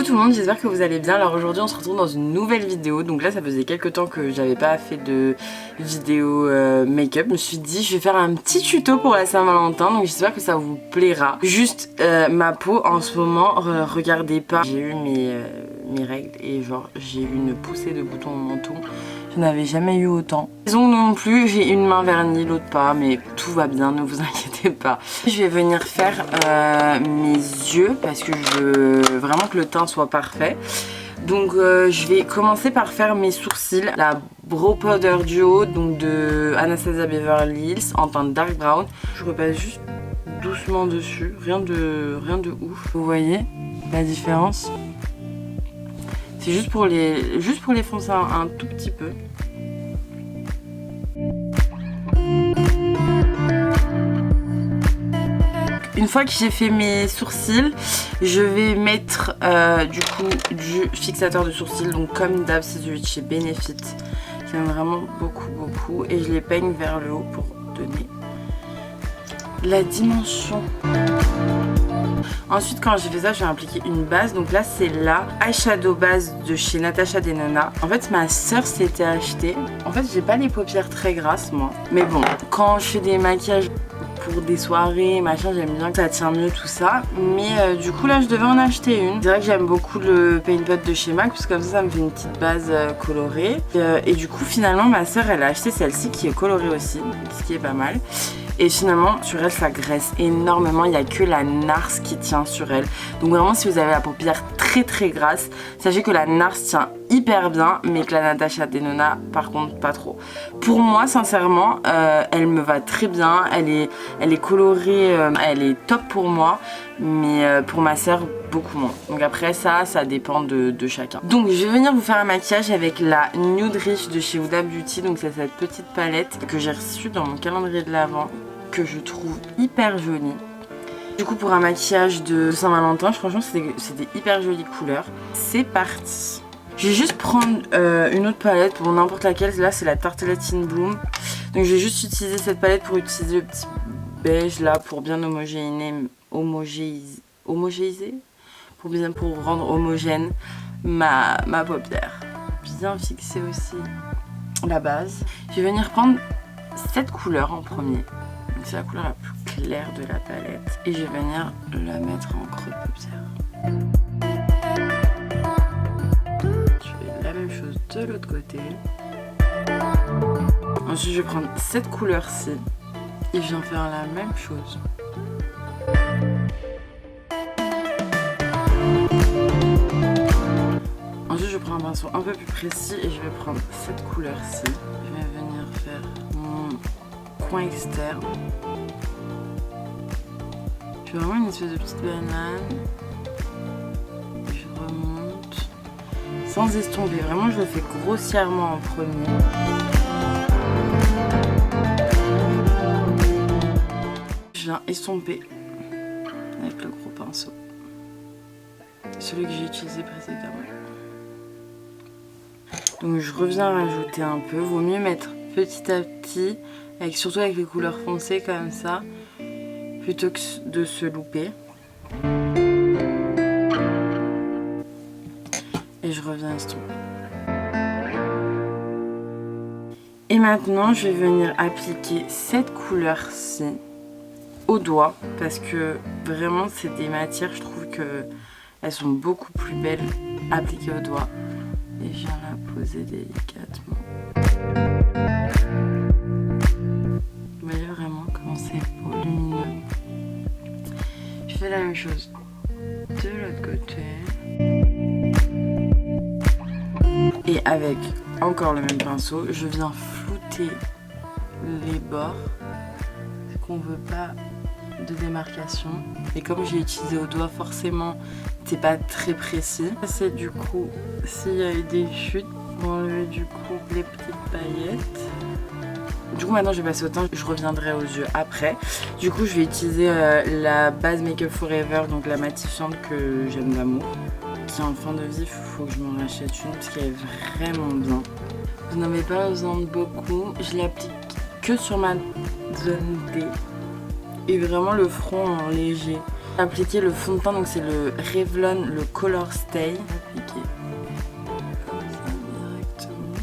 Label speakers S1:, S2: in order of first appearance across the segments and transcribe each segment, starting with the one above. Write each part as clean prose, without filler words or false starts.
S1: tout le monde, j'espère que vous allez bien. Alors aujourd'hui on se retrouve dans une nouvelle vidéo. Donc là ça faisait quelques temps que j'avais pas fait de vidéo make-up. Je me suis dit je vais faire un petit tuto pour la Saint-Valentin. Donc j'espère que ça vous plaira. Juste ma peau en ce moment, regardez pas. J'ai eu mes règles et genre j'ai eu une poussée de boutons au menton. Je n'avais jamais eu autant. Les ongles non plus, j'ai une main vernie, l'autre pas, mais tout va bien, ne vous inquiétez pas. Je vais venir faire mes yeux parce que je veux vraiment que le teint soit parfait. Donc je vais commencer par faire mes sourcils. La Brow Powder Duo donc de Anastasia Beverly Hills en teint dark brown. Je repasse juste doucement dessus, rien de ouf. Vous voyez la différence? C'est juste pour les foncer un tout petit peu. Une fois que j'ai fait mes sourcils, je vais mettre du coup du fixateur de sourcils. Donc comme d'hab, c'est celui de chez Benefit. J'aime vraiment beaucoup et je les peigne vers le haut pour donner la dimension. Ensuite quand j'ai fait ça, je vais appliquer une base. Donc là c'est la eyeshadow base de chez Natasha Denona. En fait ma soeur s'était acheté. En fait j'ai pas les paupières très grasses moi. Mais bon, quand je fais des maquillages pour des soirées, machin, j'aime bien que ça tient mieux tout ça. Mais du coup là je devais en acheter une. C'est vrai que j'aime beaucoup le Paint Pot de chez MAC parce que comme ça me fait une petite base colorée. Et du coup finalement ma soeur elle a acheté celle-ci qui est colorée aussi, ce qui est pas mal. Et finalement sur elle ça graisse énormément, il n'y a que la NARS qui tient sur elle. Donc vraiment si vous avez la paupière très grasse, sachez que la NARS tient hyper bien mais que la Natasha Denona par contre pas trop. Pour moi sincèrement elle me va très bien, elle est colorée, elle est top pour moi. Mais pour ma soeur beaucoup moins. Donc après ça dépend de chacun. Donc je vais venir vous faire un maquillage avec la Nude Rich de chez Huda Beauty. Donc c'est cette petite palette que j'ai reçue dans mon calendrier de l'Avent, que je trouve hyper jolie. Du coup pour un maquillage de Saint-Valentin, franchement c'est des hyper jolies couleurs. C'est parti. Je vais juste prendre une autre palette pour n'importe laquelle. Là c'est la Tartelette in Bloom. Donc je vais juste utiliser cette palette pour utiliser le petit beige là pour bien homogéiser pour rendre homogène ma paupière. Bien fixer aussi la base. Je vais venir prendre cette couleur en premier. C'est la couleur la plus claire de la palette. Et je vais venir la mettre en creux de paupière. Je fais la même chose de l'autre côté. Ensuite je vais prendre cette couleur-ci. Et je viens faire la même chose. Ensuite je prends un pinceau un peu plus précis et je vais prendre cette couleur-ci. Je vais venir faire mon coin externe. Je fais vraiment une espèce de petite banane. Et je remonte. Sans estomper, vraiment je le fais grossièrement en premier. Je viens estomper avec le gros pinceau. Celui que j'ai utilisé précédemment. Donc je reviens rajouter un peu. Vaut mieux mettre petit à petit, surtout avec les couleurs foncées comme ça, plutôt que de se louper. Et je reviens estomper. Et maintenant je vais venir appliquer cette couleur-ci au doigt parce que vraiment c'est des matières, je trouve que elles sont beaucoup plus belles appliquées au doigt. Et je viens la poser délicatement. Vous voyez vraiment comment c'est volumineux. Je fais la même chose de l'autre côté. Et avec encore le même pinceau, je viens flouter les bords. Parce qu'on veut pas de démarcation. Et comme j'ai utilisé au doigt, forcément c'est pas très précis. C'est du coup s'il y a eu des chutes, on va enlever du coup les petites paillettes. Du coup maintenant je vais passer au teint, je reviendrai aux yeux après. Du coup je vais utiliser la base Make Up Forever, donc la matifiante que j'aime d'amour, qui est en fin de vie. Il faut que je m'en rachète une parce qu'elle est vraiment bien. Vous n'en avez pas besoin de beaucoup, je l'applique que sur ma zone D et vraiment le front en léger. Appliquer le fond de teint, donc c'est le Revlon, le Color Stay. Appliquer comme ça directement.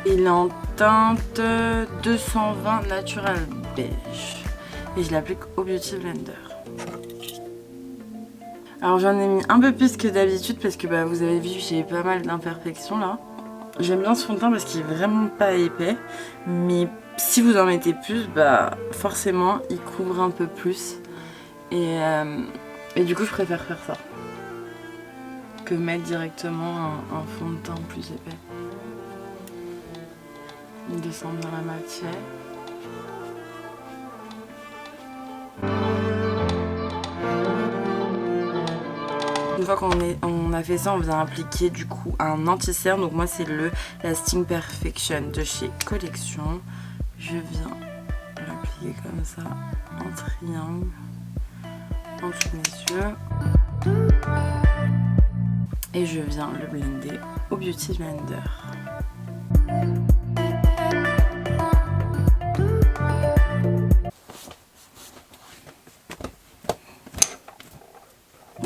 S1: Il est en teinte 220 Natural Beige. Et je l'applique au Beauty Blender. Alors j'en ai mis un peu plus que d'habitude parce que vous avez vu, j'ai pas mal d'imperfections là. J'aime bien ce fond de teint parce qu'il est vraiment pas épais. Mais si vous en mettez plus, forcément il couvre un peu plus. Et du coup je préfère faire ça que mettre directement un fond de teint plus épais. On descend bien la matière. Une fois qu'on a fait ça, on vient appliquer du coup un anti-cerne. Donc moi c'est le Lasting Perfection de chez Collection. Je viens l'appliquer comme ça en triangle en dessous de mes yeux. Et je viens le blender au Beauty Blender.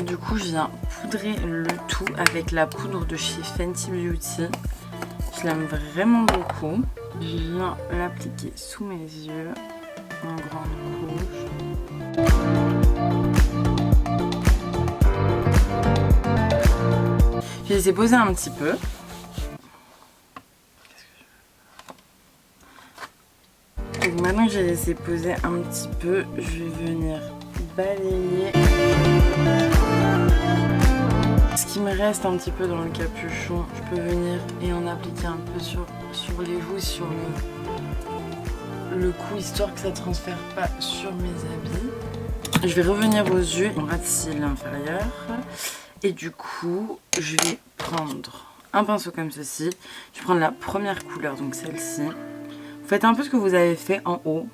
S1: Du coup, je viens poudrer le tout avec la poudre de chez Fenty Beauty. Je l'aime vraiment beaucoup. Je viens l'appliquer sous mes yeux en grande couche. Je vais laisser poser un petit peu. Donc maintenant que j'ai laissé poser un petit peu, je vais venir balayer ce qui me reste un petit peu dans le capuchon. Je peux venir et en appliquer un peu sur les joues, sur le cou, histoire que ça ne transfère pas sur mes habits. Je vais revenir aux yeux, on rate cils inférieur. Et du coup, je vais prendre un pinceau comme ceci. Je vais prendre la première couleur, donc celle-ci. Vous faites un peu ce que vous avez fait en haut.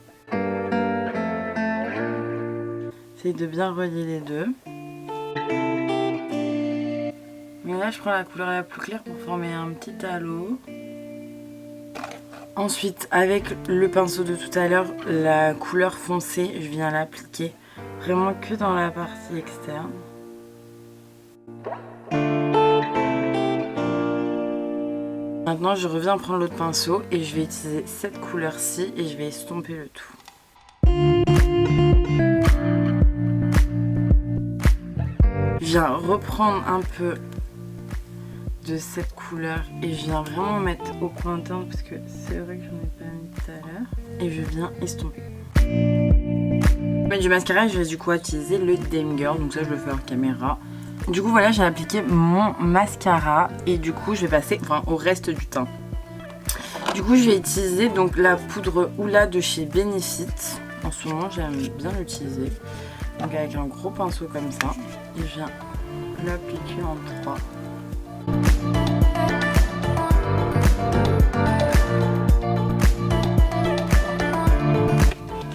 S1: Essayez de bien relier les deux. Mais là, je prends la couleur la plus claire pour former un petit halo. Ensuite, avec le pinceau de tout à l'heure, la couleur foncée, je viens l'appliquer vraiment que dans la partie externe. Maintenant, je reviens prendre l'autre pinceau et je vais utiliser cette couleur-ci et je vais estomper le tout. Je viens reprendre un peu de cette couleur et je viens vraiment mettre au coin interne parce que c'est vrai que j'en ai pas mis tout à l'heure. Et je viens estomper. Pour mettre du mascara, je vais du coup utiliser le Dame Girl, donc ça je le fais hors caméra. Du coup voilà, j'ai appliqué mon mascara et du coup je vais passer au reste du teint. Du coup je vais utiliser donc la poudre Hoola de chez Benefit. En ce moment j'aime bien l'utiliser. Donc avec un gros pinceau comme ça. Et je viens l'appliquer en 3.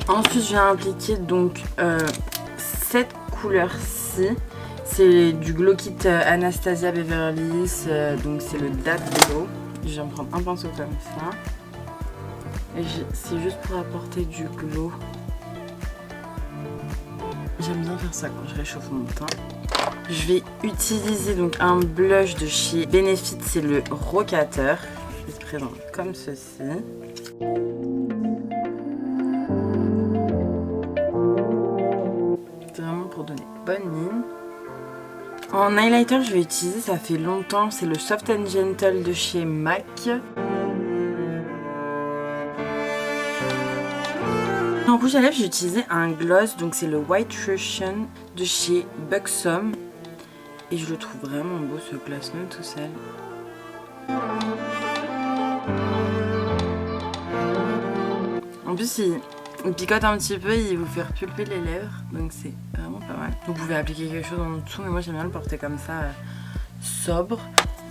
S1: Ensuite je viens appliquer donc cette couleur-ci. C'est du Glow Kit Anastasia Beverly Hills, donc c'est le Date Glow. Je viens prendre un pinceau comme ça. Et c'est juste pour apporter du glow. J'aime bien faire ça quand je réchauffe mon teint. Je vais utiliser donc un blush de chez Benefit, c'est le Rocateur. Il se présente comme ceci. C'est vraiment pour donner bonne mine. En highlighter, je vais utiliser, ça fait longtemps, c'est le Soft and Gentle de chez MAC. En rouge à lèvres, j'ai utilisé un gloss, donc c'est le White Russian de chez Buxom. Et je le trouve vraiment beau ce gloss, même tout seul. En plus, il picote un petit peu, il vous fait repulper les lèvres, donc c'est vraiment pas mal. Vous pouvez appliquer quelque chose en dessous, mais moi j'aime bien le porter comme ça, sobre.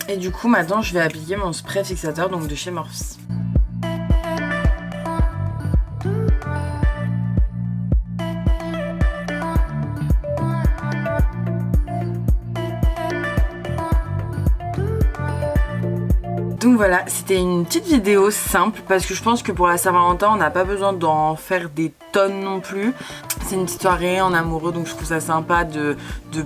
S1: Et du coup, maintenant, je vais appliquer mon spray fixateur, donc de chez Morphe. Donc voilà, c'était une petite vidéo simple parce que je pense que pour la Saint-Valentin, on n'a pas besoin d'en faire des tonnes non plus. C'est une petite soirée en amoureux, donc je trouve ça sympa de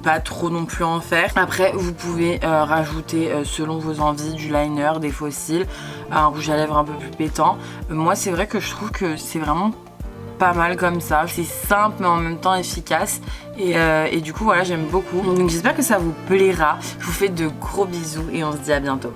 S1: pas trop non plus en faire. Après, vous pouvez rajouter selon vos envies du liner, des faux cils, un rouge à lèvres un peu plus pétant. Moi, c'est vrai que je trouve que c'est vraiment pas mal comme ça. C'est simple mais en même temps efficace. Et du coup, voilà, j'aime beaucoup. Donc j'espère que ça vous plaira. Je vous fais de gros bisous et on se dit à bientôt.